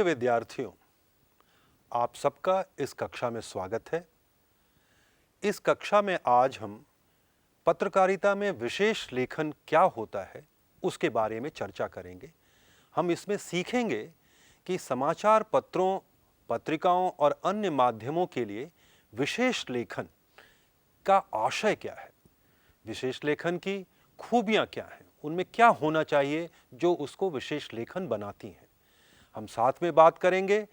विद्यार्थियों, आप सबका इस कक्षा में स्वागत है। इस कक्षा में आज हम पत्रकारिता में विशेष लेखन क्या होता है उसके बारे में चर्चा करेंगे। हम इसमें सीखेंगे कि समाचार पत्रों, पत्रिकाओं और अन्य माध्यमों के लिए विशेष लेखन का आशय क्या है, विशेष लेखन की खूबियां क्या हैं, उनमें क्या होना चाहिए जो उसको विशेष लेखन बनाती हैं। हम साथ में बात करेंगे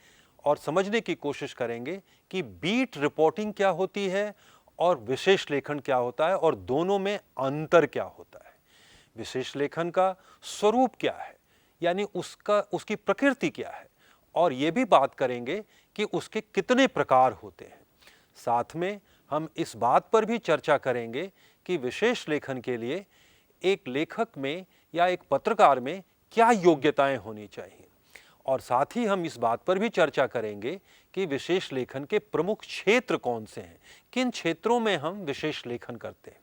और समझने की कोशिश करेंगे कि बीट रिपोर्टिंग क्या होती है और विशेष लेखन क्या होता है और दोनों में अंतर क्या होता है। विशेष लेखन का स्वरूप क्या है, यानी उसकी प्रकृति क्या है, और ये भी बात करेंगे कि उसके कितने प्रकार होते हैं। साथ में हम इस बात पर भी चर्चा करेंगे कि विशेष लेखन के लिए एक लेखक में या एक पत्रकार में क्या योग्यताएं होनी चाहिए, और साथ ही हम इस बात पर भी चर्चा करेंगे कि विशेष लेखन के प्रमुख क्षेत्र कौन से हैं, किन क्षेत्रों में हम विशेष लेखन करते हैं।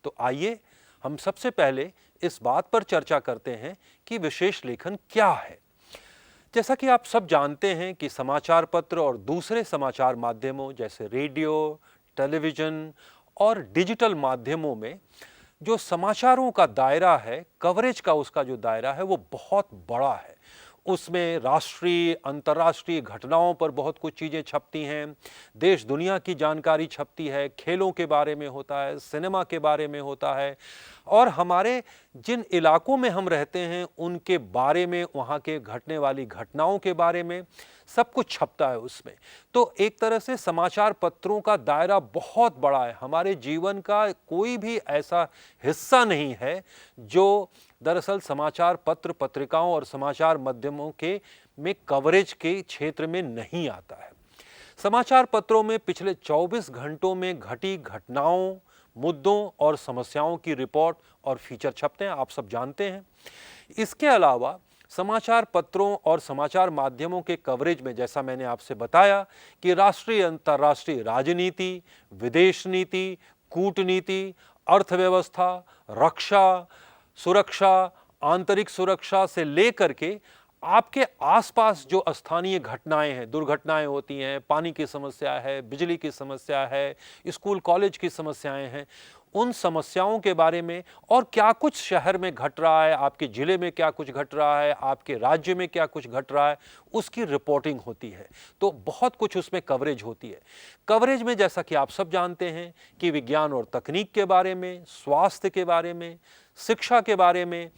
तो आइए हम सबसे पहले इस बात पर चर्चा करते हैं कि विशेष लेखन क्या है। जैसा कि आप सब जानते हैं कि समाचार पत्र और दूसरे समाचार माध्यमों जैसे रेडियो, टेलीविज़न और डिजिटल माध्यमों में जो समाचारों का दायरा है, कवरेज का उसका जो दायरा है वो बहुत बड़ा है। उसमें राष्ट्रीय, अंतर्राष्ट्रीय घटनाओं पर बहुत कुछ चीज़ें छपती हैं, देश दुनिया की जानकारी छपती है, खेलों के बारे में होता है, सिनेमा के बारे में होता है, और हमारे जिन इलाकों में हम रहते हैं उनके बारे में, वहाँ के घटने वाली घटनाओं के बारे में सब कुछ छपता है उसमें। तो एक तरह से समाचार पत्रों का दायरा बहुत बड़ा है। हमारे जीवन का कोई भी ऐसा हिस्सा नहीं है जो दरअसल समाचार पत्र, पत्रिकाओं और समाचार माध्यमों के में कवरेज के क्षेत्र में नहीं आता है। समाचार पत्रों में पिछले 24 घंटों में घटी घटनाओं, मुद्दों और समस्याओं की रिपोर्ट और फीचर छपते हैं, आप सब जानते हैं। इसके अलावा समाचार पत्रों और समाचार माध्यमों के कवरेज में, जैसा मैंने आपसे बताया, कि राष्ट्रीय, अंतर्राष्ट्रीय राजनीति, विदेश नीति, कूटनीति, अर्थव्यवस्था, रक्षा, सुरक्षा, आंतरिक सुरक्षा से लेकर के आपके आसपास जो स्थानीय घटनाएं हैं, दुर्घटनाएं होती हैं, पानी की समस्या है, बिजली की समस्या है, स्कूल कॉलेज की समस्याएं हैं, उन समस्याओं के बारे में, और क्या कुछ शहर में घट रहा है, आपके ज़िले में क्या कुछ घट रहा है, आपके राज्य में क्या कुछ घट रहा है, उसकी रिपोर्टिंग होती है। तो बहुत कुछ उसमें कवरेज होती है। कवरेज में जैसा कि आप सब जानते हैं कि विज्ञान और तकनीक के बारे में, स्वास्थ्य के बारे में, शिक्षा के बारे में,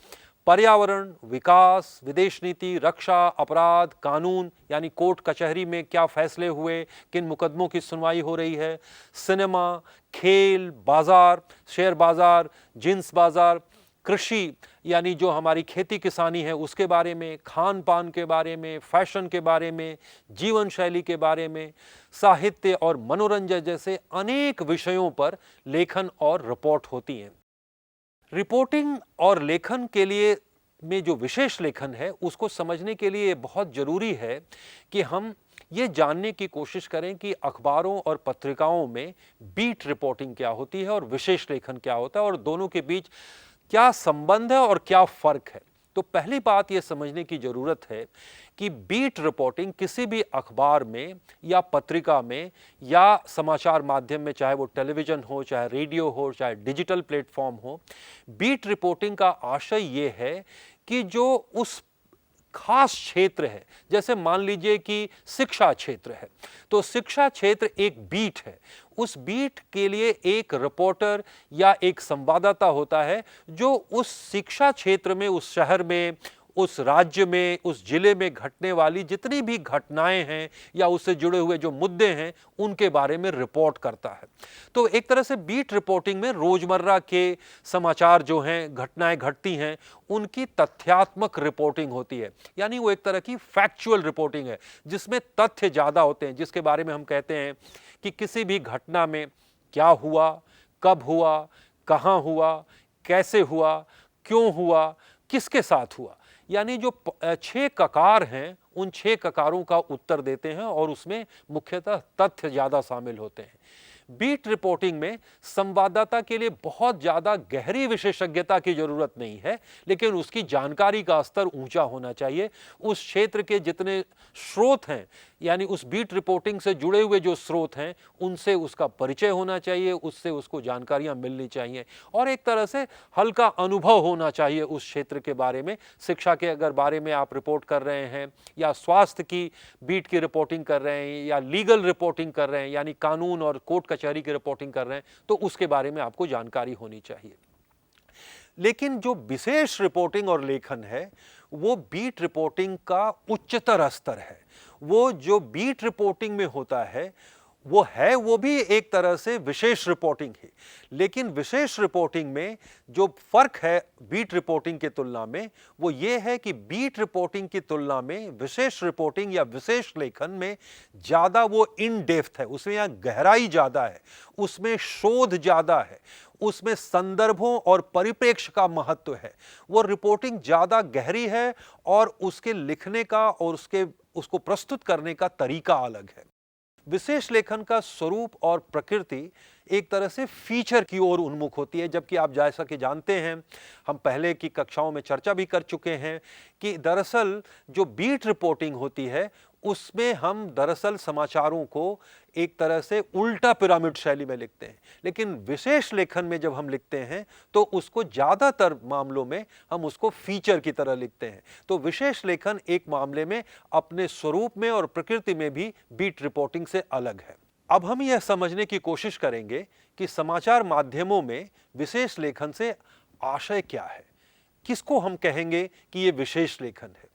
पर्यावरण, विकास, विदेश नीति, रक्षा, अपराध, कानून यानी कोर्ट कचहरी में क्या फैसले हुए, किन मुकदमों की सुनवाई हो रही है, सिनेमा, खेल, बाजार, शेयर बाजार, जिंस बाजार, कृषि यानी जो हमारी खेती किसानी है उसके बारे में, खान पान के बारे में, फैशन के बारे में, जीवन शैली के बारे में, साहित्य और मनोरंजन जैसे अनेक विषयों पर लेखन और रिपोर्ट होती हैं। रिपोर्टिंग और लेखन के लिए में जो विशेष लेखन है उसको समझने के लिए बहुत ज़रूरी है कि हम ये जानने की कोशिश करें कि अखबारों और पत्रिकाओं में बीट रिपोर्टिंग क्या होती है और विशेष लेखन क्या होता है, और दोनों के बीच क्या संबंध है और क्या फ़र्क है। तो पहली बात ये समझने की ज़रूरत है कि बीट रिपोर्टिंग किसी भी अखबार में या पत्रिका में या समाचार माध्यम में, चाहे वो टेलीविज़न हो, चाहे रेडियो हो, चाहे डिजिटल प्लेटफॉर्म हो, बीट रिपोर्टिंग का आशय ये है कि जो उस खास क्षेत्र है, जैसे मान लीजिए कि शिक्षा क्षेत्र है, तो शिक्षा क्षेत्र एक बीट है। उस बीट के लिए एक रिपोर्टर या एक संवाददाता होता है जो उस शिक्षा क्षेत्र में, उस शहर में, उस राज्य में, उस जिले में घटने वाली जितनी भी घटनाएं हैं या उससे जुड़े हुए जो मुद्दे हैं उनके बारे में रिपोर्ट करता है। तो एक तरह से बीट रिपोर्टिंग में रोजमर्रा के समाचार जो हैं, घटनाएं घटती हैं, उनकी तथ्यात्मक रिपोर्टिंग होती है, यानी वो एक तरह की फैक्चुअल रिपोर्टिंग है जिसमें तथ्य ज़्यादा होते हैं, जिसके बारे में हम कहते हैं कि किसी भी घटना में क्या हुआ, कब हुआ, कहाँ हुआ, कैसे हुआ, क्यों हुआ, किसके साथ हुआ, यानी जो 6 ककार हैं उन 6 ककारों का उत्तर देते हैं और उसमें मुख्यतः तथ्य ज़्यादा शामिल होते हैं। बीट रिपोर्टिंग में संवाददाता के लिए बहुत ज्यादा गहरी विशेषज्ञता की जरूरत नहीं है, लेकिन उसकी जानकारी का स्तर ऊंचा होना चाहिए। उस क्षेत्र के जितने स्रोत हैं, यानी उस बीट रिपोर्टिंग से जुड़े हुए जो स्रोत हैं, उनसे उसका परिचय होना चाहिए, उससे उसको जानकारियां मिलनी चाहिए और एक तरह से हल्का अनुभव होना चाहिए उस क्षेत्र के बारे में। शिक्षा के अगर बारे में आप रिपोर्ट कर रहे हैं या स्वास्थ्य की बीट की रिपोर्टिंग कर रहे हैं या लीगल रिपोर्टिंग कर रहे हैं, यानी कानून और कोर्ट कचहरी की रिपोर्टिंग कर रहे हैं, तो उसके बारे में आपको जानकारी होनी चाहिए। लेकिन जो विशेष रिपोर्टिंग और लेखन है, वो बीट रिपोर्टिंग का उच्चतर स्तर है। वो जो बीट रिपोर्टिंग में होता है वो भी एक तरह से विशेष रिपोर्टिंग है, लेकिन विशेष रिपोर्टिंग में जो फर्क है बीट रिपोर्टिंग की तुलना में, वो ये है कि बीट रिपोर्टिंग की तुलना में विशेष रिपोर्टिंग या विशेष लेखन में ज्यादा वो इन डेप्थ है, उसमें यहां गहराई ज्यादा है, उसमें शोध ज्यादा है, उसमें संदर्भों और परिप्रेक्ष्य का महत्व है। वो रिपोर्टिंग ज्यादा गहरी है और उसके लिखने का और उसको प्रस्तुत करने का तरीका अलग है। विशेष लेखन का स्वरूप और प्रकृति एक तरह से फीचर की ओर उन्मुख होती है, जबकि आप जैसा कि जानते हैं, हम पहले की कक्षाओं में चर्चा भी कर चुके हैं कि दरअसल जो बीट रिपोर्टिंग होती है उसमें हम दरअसल समाचारों को एक तरह से उल्टा पिरामिड शैली में लिखते हैं, लेकिन विशेष लेखन में जब हम लिखते हैं तो उसको ज्यादातर मामलों में हम उसको फीचर की तरह लिखते हैं। तो विशेष लेखन एक मामले में अपने स्वरूप में और प्रकृति में भी बीट रिपोर्टिंग से अलग है। अब हम यह समझने की कोशिश करेंगे कि समाचार माध्यमों में विशेष लेखन से आशय क्या है, किसको हम कहेंगे कि यह विशेष लेखन है।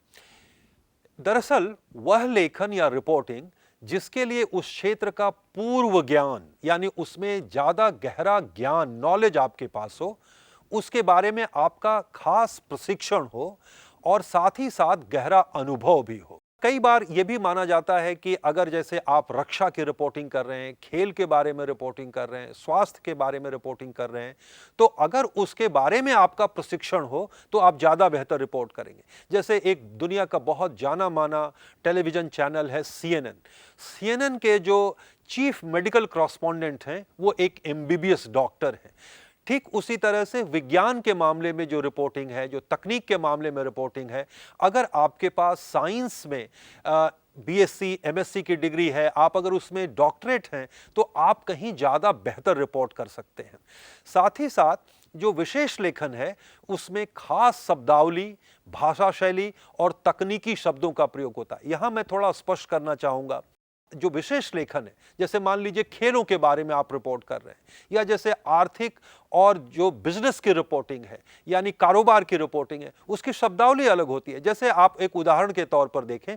दरअसल वह लेखन या रिपोर्टिंग जिसके लिए उस क्षेत्र का पूर्व ज्ञान, यानी उसमें ज्यादा गहरा ज्ञान, नॉलेज आपके पास हो, उसके बारे में आपका खास प्रशिक्षण हो और साथ ही साथ गहरा अनुभव भी हो। कई बार यह भी माना जाता है कि अगर जैसे आप रक्षा की रिपोर्टिंग कर रहे हैं, खेल के बारे में रिपोर्टिंग कर रहे हैं, स्वास्थ्य के बारे में रिपोर्टिंग कर रहे हैं, तो अगर उसके बारे में आपका प्रशिक्षण हो तो आप ज्यादा बेहतर रिपोर्ट करेंगे। जैसे एक दुनिया का बहुत जाना माना टेलीविजन चैनल है CNN। CNN के जो चीफ मेडिकल कॉरेस्पॉन्डेंट हैं वो एक MBBS डॉक्टर हैं। ठीक उसी तरह से विज्ञान के मामले में जो रिपोर्टिंग है, जो तकनीक के मामले में रिपोर्टिंग है, अगर आपके पास साइंस में BSc MSc की डिग्री है, आप अगर उसमें डॉक्टरेट हैं, तो आप कहीं ज़्यादा बेहतर रिपोर्ट कर सकते हैं। साथ ही साथ जो विशेष लेखन है उसमें खास शब्दावली, भाषा शैली और तकनीकी शब्दों का प्रयोग होता है। यहाँ मैं थोड़ा स्पष्ट करना चाहूँगा, जो विशेष लेखन है, जैसे मान लीजिए खेलों के बारे में आप रिपोर्ट कर रहे हैं, या जैसे आर्थिक और जो बिजनेस की रिपोर्टिंग है, यानी कारोबार की रिपोर्टिंग है, उसकी शब्दावली अलग होती है। जैसे आप एक उदाहरण के तौर पर देखें,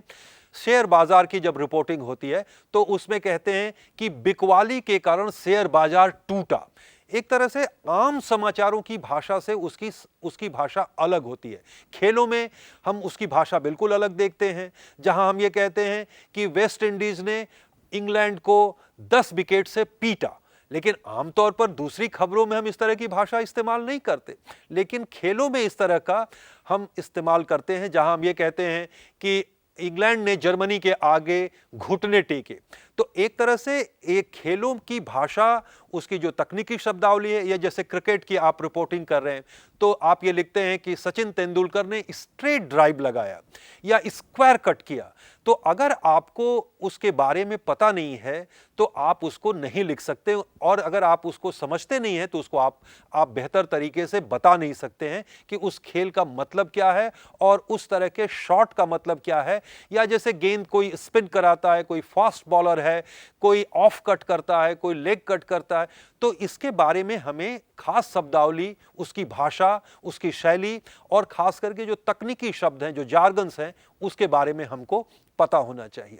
शेयर बाजार की जब रिपोर्टिंग होती है तो उसमें कहते हैं कि बिकवाली के कारण शेयर बाजार टूटा। एक तरह से आम समाचारों की भाषा से उसकी भाषा अलग होती है। खेलों में हम उसकी भाषा बिल्कुल अलग देखते हैं, जहां हम ये कहते हैं कि वेस्ट इंडीज ने इंग्लैंड को 10 विकेट से पीटा, लेकिन आमतौर पर दूसरी खबरों में हम इस तरह की भाषा इस्तेमाल नहीं करते, लेकिन खेलों में इस तरह का हम इस्तेमाल करते हैं, जहां हम ये कहते हैं कि इंग्लैंड ने जर्मनी के आगे घुटने टेके। तो एक तरह से एक खेलों की भाषा, उसकी जो तकनीकी शब्दावली है, या जैसे क्रिकेट की आप रिपोर्टिंग कर रहे हैं तो आप ये लिखते हैं कि सचिन तेंदुलकर ने स्ट्रेट ड्राइव लगाया या स्क्वायर कट किया। तो अगर आपको उसके बारे में पता नहीं है तो आप उसको नहीं लिख सकते, और अगर आप उसको समझते नहीं हैं तो उसको आप बेहतर तरीके से बता नहीं सकते हैं कि उस खेल का मतलब क्या है और उस तरह के शॉट का मतलब क्या है। या जैसे गेंद कोई स्पिन कराता है, कोई फास्ट बॉलर है, कोई ऑफ कट करता है, कोई लेग कट करता है, तो इसके बारे में हमें खास शब्दावली, उसकी भाषा, उसकी शैली और खास करके जो तकनीकी शब्द हैं, जो जार्गन्स हैं, उसके बारे में हमको पता होना चाहिए।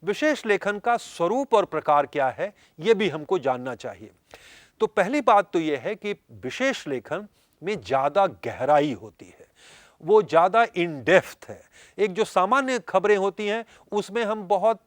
विशेष लेखन का स्वरूप और प्रकार क्या है, यह भी हमको जानना चाहिए। तो पहली बात तो यह है कि विशेष लेखन में ज्यादा गहराई होती है, वो ज्यादा इन डेप्थ है। एक जो सामान्य खबरें होती हैं उसमें हम बहुत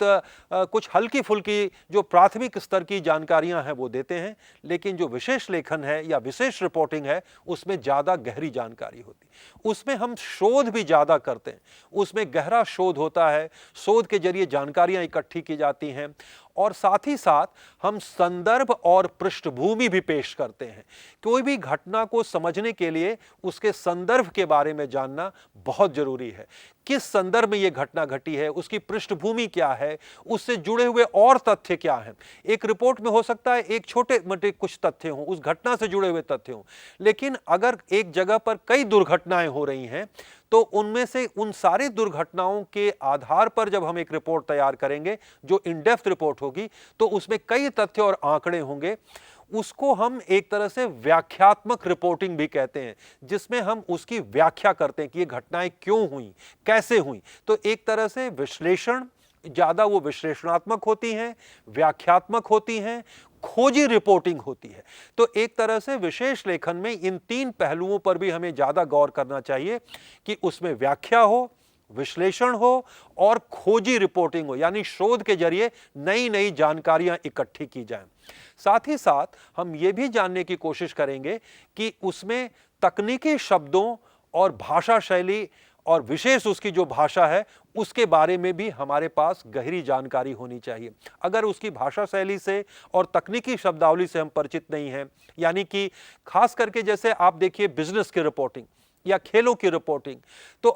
कुछ हल्की फुल्की जो प्राथमिक स्तर की जानकारियां हैं वो देते हैं, लेकिन जो विशेष लेखन है या विशेष रिपोर्टिंग है उसमें ज्यादा गहरी जानकारी होती है। उसमें हम शोध भी ज्यादा करते हैं, उसमें गहरा शोध होता है, शोध के जरिए जानकारियां इकट्ठी की जाती हैं और साथ ही साथ हम संदर्भ और पृष्ठभूमि भी पेश करते हैं। कोई भी घटना को समझने के लिए उसके संदर्भ के बारे में जानना बहुत जरूरी है। किस संदर्भ में यह घटना घटी है, उसकी पृष्ठभूमि क्या है, उससे जुड़े हुए और तथ्य क्या हैं। एक रिपोर्ट में हो सकता है एक छोटे मोटे कुछ तथ्य हों, उस घटना से जुड़े हुए तथ्य हों, लेकिन अगर एक जगह पर कई दुर्घटनाएं हो रही हैं तो उनमें से उन सारी दुर्घटनाओं के आधार पर जब हम एक रिपोर्ट तैयार करेंगे जो इन डेप्थ रिपोर्ट होगी, तो उसमें कई तथ्य और आंकड़े होंगे। उसको हम एक तरह से व्याख्यात्मक रिपोर्टिंग भी कहते हैं, जिसमें हम उसकी व्याख्या करते हैं कि ये घटनाएं क्यों हुई, कैसे हुई। तो एक तरह से विश्लेषण ज्यादा वो विश्लेषणात्मक होती हैं, व्याख्यात्मक होती हैं, खोजी रिपोर्टिंग होती है। तो एक तरह से विशेष लेखन में इन तीन पहलुओं पर भी हमें ज्यादा गौर करना चाहिए कि उसमें व्याख्या हो, विश्लेषण हो और खोजी रिपोर्टिंग हो, यानी शोध के जरिए नई नई जानकारियां इकट्ठी की जाएं। साथ ही साथ हम ये भी जानने की कोशिश करेंगे कि उसमें तकनीकी शब्दों और भाषा शैली और विशेष उसकी जो भाषा है उसके बारे में भी हमारे पास गहरी जानकारी होनी चाहिए। अगर उसकी भाषा शैली से और तकनीकी शब्दावली से हम परिचित नहीं हैं, यानी कि खास करके जैसे आप देखिए बिजनेस की रिपोर्टिंग या खेलों की रिपोर्टिंग, तो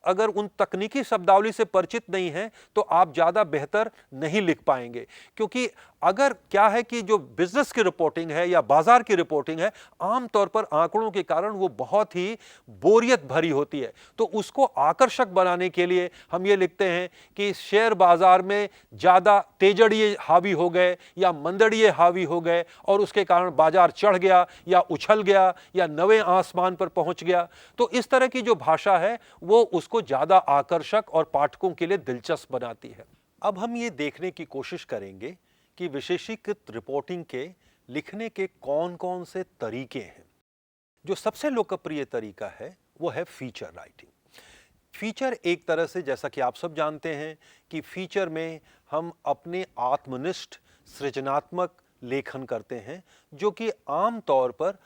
अगर उन तकनीकी शब्दावली से परिचित नहीं हैं तो आप ज्यादा बेहतर नहीं लिख पाएंगे। क्योंकि अगर क्या है कि जो बिजनेस की रिपोर्टिंग है या बाजार की रिपोर्टिंग है, आमतौर पर आंकड़ों के कारण वो बहुत ही बोरियत भरी होती है। तो उसको आकर्षक बनाने के लिए हम ये लिखते हैं कि शेयर बाजार में ज्यादा तेजड़िए हावी हो गए या मंदड़िए हावी हो गए और उसके कारण बाजार चढ़ गया या उछल गया या नवे आसमान पर पहुंच गया। तो इस तरह की जो भाषा है वो उसको ज्यादा आकर्षक और पाठकों के लिए दिलचस्प बनाती है। अब हम ये देखने की कोशिश करेंगे कि विशेषीकृत रिपोर्टिंग के लिखने के कौन-कौन से तरीके हैं। जो सबसे लोकप्रिय तरीका है वो है फीचर राइटिंग। फीचर एक तरह से, जैसा कि आप सब जानते हैं कि फीचर में हम अपने आत्मनिष्ठ सृजनात्मक लेखन करते हैं, जो कि आमतौर पर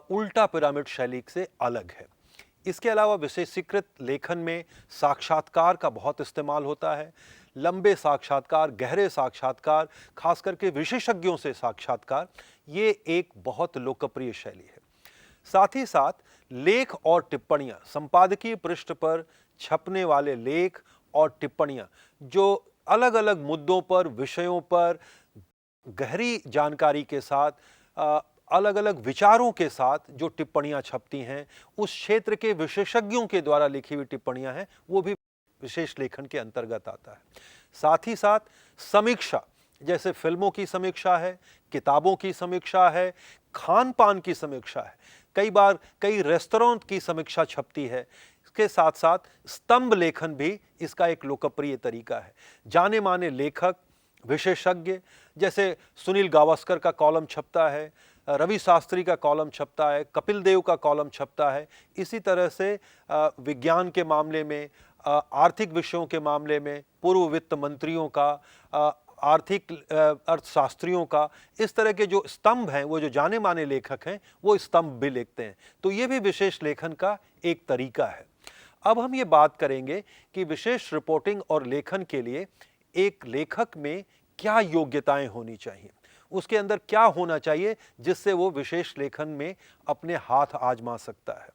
उल्टा पिरामिड शैली से अलग है। इसके अलावा विशेषीकृत लेखन में साक्षात्कार का बहुत इस्तेमाल होता है। लंबे साक्षात्कार, गहरे साक्षात्कार, खास करके विशेषज्ञों से साक्षात्कार, ये एक बहुत लोकप्रिय शैली है। साथ ही साथ लेख और टिप्पणियां, संपादकीय पृष्ठ पर छपने वाले लेख और टिप्पणियां जो अलग अलग मुद्दों पर, विषयों पर गहरी जानकारी के साथ, अलग अलग विचारों के साथ जो टिप्पणियां छपती हैं, उस क्षेत्र के विशेषज्ञों के द्वारा लिखी हुई टिप्पणियां हैं, वो भी विशेष लेखन के अंतर्गत आता है। साथ ही साथ समीक्षा, जैसे फिल्मों की समीक्षा है, किताबों की समीक्षा है, खान पान की समीक्षा है, कई बार कई रेस्तरां की समीक्षा छपती है। इसके साथ साथ स्तंभ लेखन भी इसका एक लोकप्रिय तरीका है। जाने माने लेखक, विशेषज्ञ, जैसे सुनील गावस्कर का कॉलम छपता है, रवि शास्त्री का कॉलम छपता है, कपिल देव का कॉलम छपता है। इसी तरह से विज्ञान के मामले में, आर्थिक विषयों के मामले में पूर्व वित्त मंत्रियों का, आर्थिक अर्थशास्त्रियों का, इस तरह के जो स्तंभ हैं, वो जो जाने माने लेखक हैं, वो स्तंभ भी लिखते हैं। तो ये भी विशेष लेखन का एक तरीका है। अब हम ये बात करेंगे कि विशेष रिपोर्टिंग और लेखन के लिए एक लेखक में क्या योग्यताएं होनी चाहिए, उसके अंदर क्या होना चाहिए जिससे वो विशेष लेखन में अपने हाथ आजमा सकता है।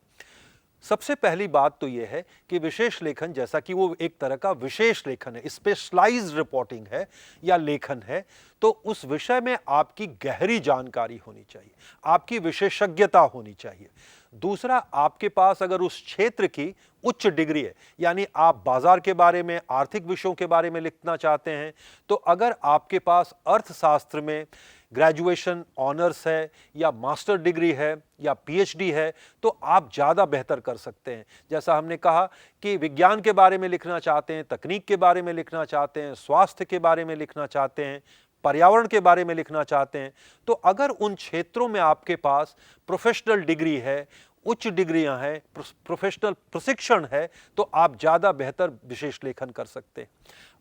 सबसे पहली बात तो यह है कि विशेष लेखन, जैसा कि वो एक तरह का विशेष लेखन है, स्पेशलाइज्ड रिपोर्टिंग है या लेखन है, तो उस विषय में आपकी गहरी जानकारी होनी चाहिए, आपकी विशेषज्ञता होनी चाहिए। दूसरा, आपके पास अगर उस क्षेत्र की उच्च डिग्री है, यानी आप बाजार के बारे में, आर्थिक विषयों के बारे में लिखना चाहते हैं, तो अगर आपके पास अर्थशास्त्र में ग्रेजुएशन ऑनर्स है या मास्टर डिग्री है या पीएचडी है, तो आप ज़्यादा बेहतर कर सकते हैं। जैसा हमने कहा कि विज्ञान के बारे में लिखना चाहते हैं, तकनीक के बारे में लिखना चाहते हैं, स्वास्थ्य के बारे में लिखना चाहते हैं, पर्यावरण के बारे में लिखना चाहते हैं, तो अगर उन क्षेत्रों में आपके पास प्रोफेशनल डिग्री है, उच्च डिग्रियां हैं, प्रोफेशनल प्रशिक्षण है, तो आप ज़्यादा बेहतर विशेष लेखन कर सकते हैं।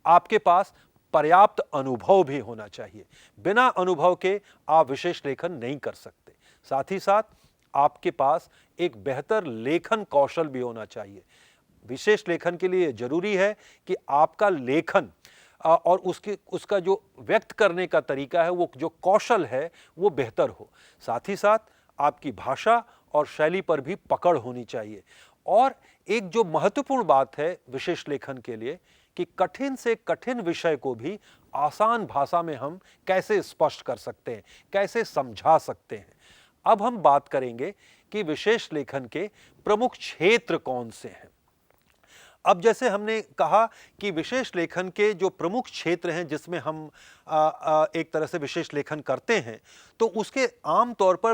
आपके पास पर्याप्त अनुभव भी होना चाहिए, बिना अनुभव के आप विशेष लेखन नहीं कर सकते। साथ ही साथ आपके पास एक बेहतर लेखन कौशल भी होना चाहिए। विशेष लेखन के लिए जरूरी है कि आपका लेखन और उसका जो व्यक्त करने का तरीका है, वो जो कौशल है, वो बेहतर हो। साथ ही साथ आपकी भाषा और शैली पर भी पकड़ होनी चाहिए। और एक जो महत्वपूर्ण बात है विशेष लेखन के लिए, कि कठिन से कठिन विषय को भी आसान भाषा में हम कैसे स्पष्ट कर सकते हैं, कैसे समझा सकते हैं। अब हम बात करेंगे कि विशेष लेखन के प्रमुख क्षेत्र कौन से हैं। अब जैसे हमने कहा कि विशेष लेखन के जो प्रमुख क्षेत्र हैं जिसमें हम एक तरह से विशेष लेखन करते हैं, तो उसके आम तौर पर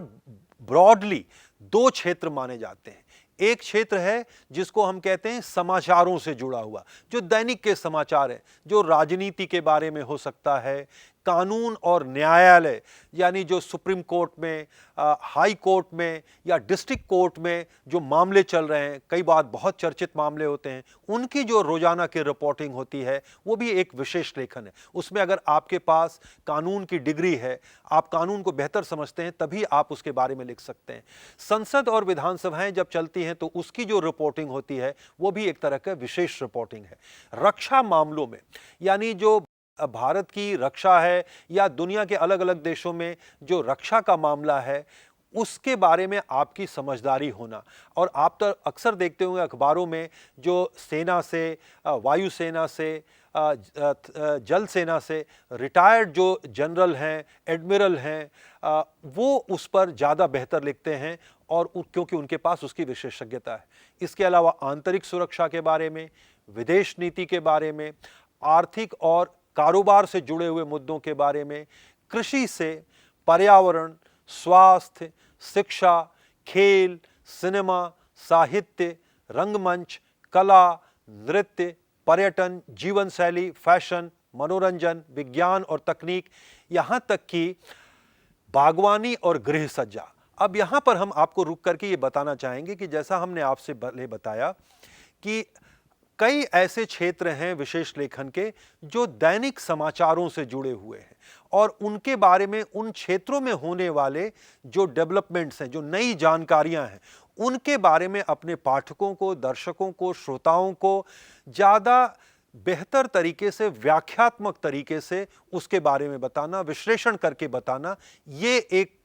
ब्रॉडली दो क्षेत्र माने जाते हैं। एक क्षेत्र है जिसको हम कहते हैं समाचारों से जुड़ा हुआ, जो दैनिक के समाचार है, जो राजनीति के बारे में हो सकता है, कानून और न्यायालय यानी जो सुप्रीम कोर्ट में, हाई कोर्ट में या डिस्ट्रिक्ट कोर्ट में जो मामले चल रहे हैं, कई बार बहुत चर्चित मामले होते हैं, उनकी जो रोजाना की रिपोर्टिंग होती है, वो भी एक विशेष लेखन है। उसमें अगर आपके पास कानून की डिग्री है, आप कानून को बेहतर समझते हैं, तभी आप उसके बारे में लिख सकते हैं। संसद और विधानसभाएं जब चलती हैं तो उसकी जो रिपोर्टिंग होती है, वो भी एक तरह का विशेष रिपोर्टिंग है। रक्षा मामलों में, यानी जो भारत की रक्षा है या दुनिया के अलग अलग देशों में जो रक्षा का मामला है, उसके बारे में आपकी समझदारी होना। और आप तो अक्सर देखते होंगे अखबारों में, जो सेना से, वायुसेना से, जल सेना से रिटायर्ड जो जनरल हैं, एडमिरल हैं, वो उस पर ज़्यादा बेहतर लिखते हैं, और क्योंकि उनके पास उसकी विशेषज्ञता है। इसके अलावा आंतरिक सुरक्षा के बारे में, विदेश नीति के बारे में, आर्थिक और कारोबार से जुड़े हुए मुद्दों के बारे में, कृषि से, पर्यावरण, स्वास्थ्य, शिक्षा, खेल, सिनेमा, साहित्य, रंगमंच, कला, नृत्य, पर्यटन, जीवन शैली, फैशन, मनोरंजन, विज्ञान और तकनीक, यहाँ तक कि बागवानी और गृह सज्जा। अब यहाँ पर हम आपको रुक करके ये बताना चाहेंगे कि जैसा हमने आपसे पहले बताया कि कई ऐसे क्षेत्र हैं विशेष लेखन के जो दैनिक समाचारों से जुड़े हुए हैं, और उनके बारे में, उन क्षेत्रों में होने वाले जो डेवलपमेंट्स हैं, जो नई जानकारियां हैं, उनके बारे में अपने पाठकों को, दर्शकों को, श्रोताओं को ज़्यादा बेहतर तरीके से, व्याख्यात्मक तरीके से उसके बारे में बताना, विश्लेषण करके बताना, ये एक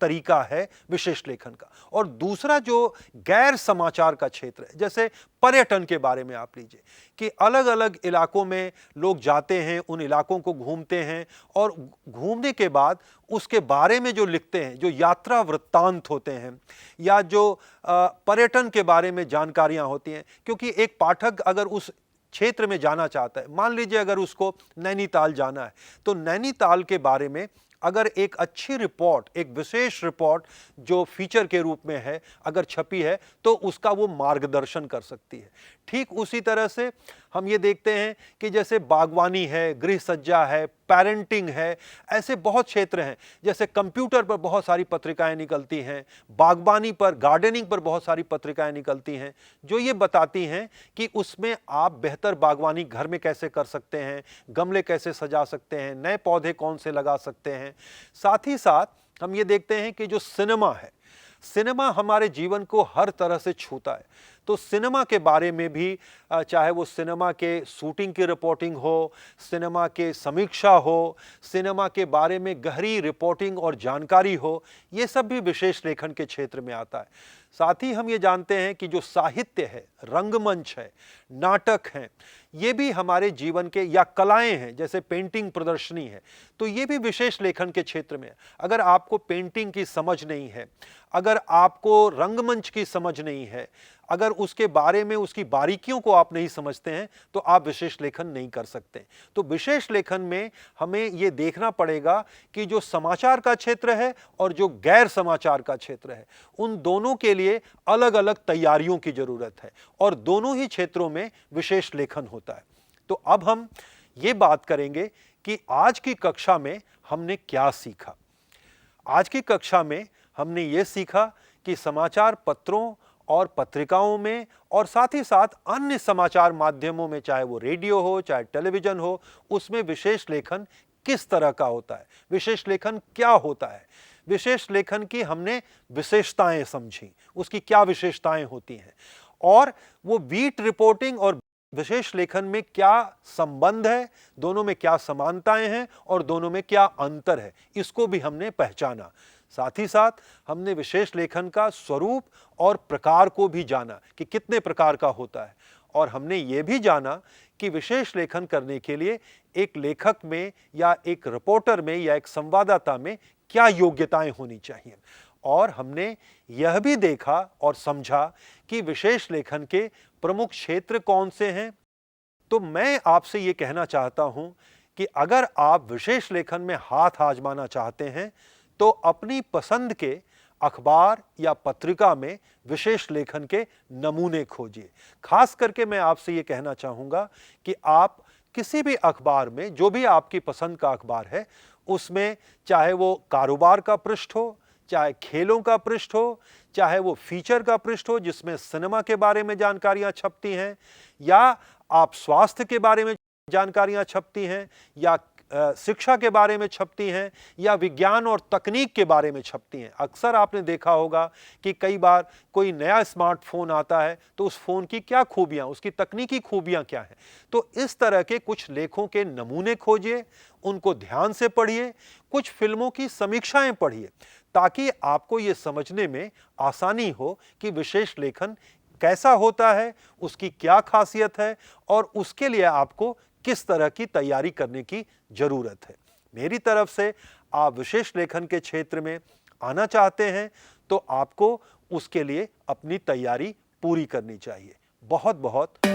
तरीका है विशेष लेखन का। और दूसरा जो गैर समाचार का क्षेत्र है, जैसे पर्यटन के बारे में आप लीजिए कि अलग अलग इलाकों में लोग जाते हैं, उन इलाकों को घूमते हैं, और घूमने के बाद उसके बारे में जो लिखते हैं, जो यात्रा वृत्तांत होते हैं, या जो पर्यटन के बारे में जानकारियां होती हैं, क्योंकि एक पाठक अगर उस क्षेत्र में जाना चाहता है, मान लीजिए अगर उसको नैनीताल जाना है, तो नैनीताल के बारे में अगर एक अच्छी रिपोर्ट, एक विशेष रिपोर्ट जो फीचर के रूप में है, अगर छपी है, तो उसका वो मार्गदर्शन कर सकती है। ठीक उसी तरह से हम ये देखते हैं कि जैसे बागवानी है, गृह सज्जा है, पेरेंटिंग है, ऐसे बहुत क्षेत्र हैं। जैसे कंप्यूटर पर बहुत सारी पत्रिकाएं निकलती हैं, बागवानी पर, गार्डनिंग पर बहुत सारी पत्रिकाएं निकलती हैं, जो ये बताती हैं कि उसमें आप बेहतर बागवानी घर में कैसे कर सकते हैं, गमले कैसे सजा सकते हैं, नए पौधे कौन से लगा सकते हैं। साथ ही साथ हम ये देखते हैं कि जो सिनेमा है, सिनेमा हमारे जीवन को हर तरह से छूता है, तो सिनेमा के बारे में भी, चाहे वो सिनेमा के शूटिंग की रिपोर्टिंग हो, सिनेमा के समीक्षा हो, सिनेमा के बारे में गहरी रिपोर्टिंग और जानकारी हो, ये सब भी विशेष लेखन के क्षेत्र में आता है। साथ ही हम ये जानते हैं कि जो साहित्य है, रंगमंच है, नाटक हैं, ये भी हमारे जीवन के, या कलाएं हैं जैसे पेंटिंग प्रदर्शनी है, तो ये भी विशेष लेखन के क्षेत्र में है। अगर आपको पेंटिंग की समझ नहीं है, अगर आपको रंगमंच की समझ नहीं है, अगर उसके बारे में, उसकी बारीकियों को आप नहीं समझते हैं, तो आप विशेष लेखन नहीं कर सकते। तो विशेष लेखन में हमें ये देखना पड़ेगा कि जो समाचार का क्षेत्र है और जो गैर समाचार का क्षेत्र है, उन दोनों के लिए अलग अलग तैयारियों की जरूरत है, और दोनों ही क्षेत्रों में विशेष लेखन होता है। तो अब हम ये बात करेंगे कि आज की कक्षा में हमने क्या सीखा। आज की कक्षा में हमने ये सीखा कि समाचार पत्रों और पत्रिकाओं में, और साथ ही साथ अन्य समाचार माध्यमों में, चाहे वो रेडियो हो, चाहे टेलीविजन हो, उसमें विशेष लेखन किस तरह का होता है, विशेष लेखन क्या होता है, विशेष लेखन की हमने विशेषताएं समझी, उसकी क्या विशेषताएं होती हैं, और वो बीट रिपोर्टिंग और विशेष लेखन में क्या संबंध है, दोनों में क्या समानताएं हैं और दोनों में क्या अंतर है, इसको भी हमने पहचाना। साथ ही साथ हमने विशेष लेखन का स्वरूप और प्रकार को भी जाना कि कितने प्रकार का होता है, और हमने ये भी जाना कि विशेष लेखन करने के लिए एक लेखक में या एक रिपोर्टर में या एक संवाददाता में क्या योग्यताएं होनी चाहिए। और हमने यह भी देखा और समझा कि विशेष लेखन के प्रमुख क्षेत्र कौन से हैं। तो मैं आपसे ये कहना चाहता हूं कि अगर आप विशेष लेखन में हाथ आजमाना चाहते हैं तो अपनी पसंद के अखबार या पत्रिका में विशेष लेखन के नमूने खोजिए। खास करके मैं आपसे ये कहना चाहूँगा कि आप किसी भी अखबार में, जो भी आपकी पसंद का अखबार है, उसमें चाहे वो कारोबार का पृष्ठ हो, चाहे खेलों का पृष्ठ हो, चाहे वो फीचर का पृष्ठ हो जिसमें सिनेमा के बारे में जानकारियां छपती हैं, या आप स्वास्थ्य के बारे में जानकारियां छपती हैं, या शिक्षा के बारे में छपती हैं, या विज्ञान और तकनीक के बारे में छपती हैं। अक्सर आपने देखा होगा कि कई बार कोई नया स्मार्टफोन आता है तो उस फोन की क्या खूबियां, उसकी तकनीकी खूबियां क्या हैं। तो इस तरह के कुछ लेखों के नमूने खोजिए, उनको ध्यान से पढ़िए, कुछ फिल्मों की समीक्षाएं पढ़िए, ताकि आपको ये समझने में आसानी हो कि विशेष लेखन कैसा होता है, उसकी क्या खासियत है और उसके लिए आपको किस तरह की तैयारी करने की जरूरत है। मेरी तरफ से आप विशेष लेखन के क्षेत्र में आना चाहते हैं तो आपको उसके लिए अपनी तैयारी पूरी करनी चाहिए। बहुत बहुत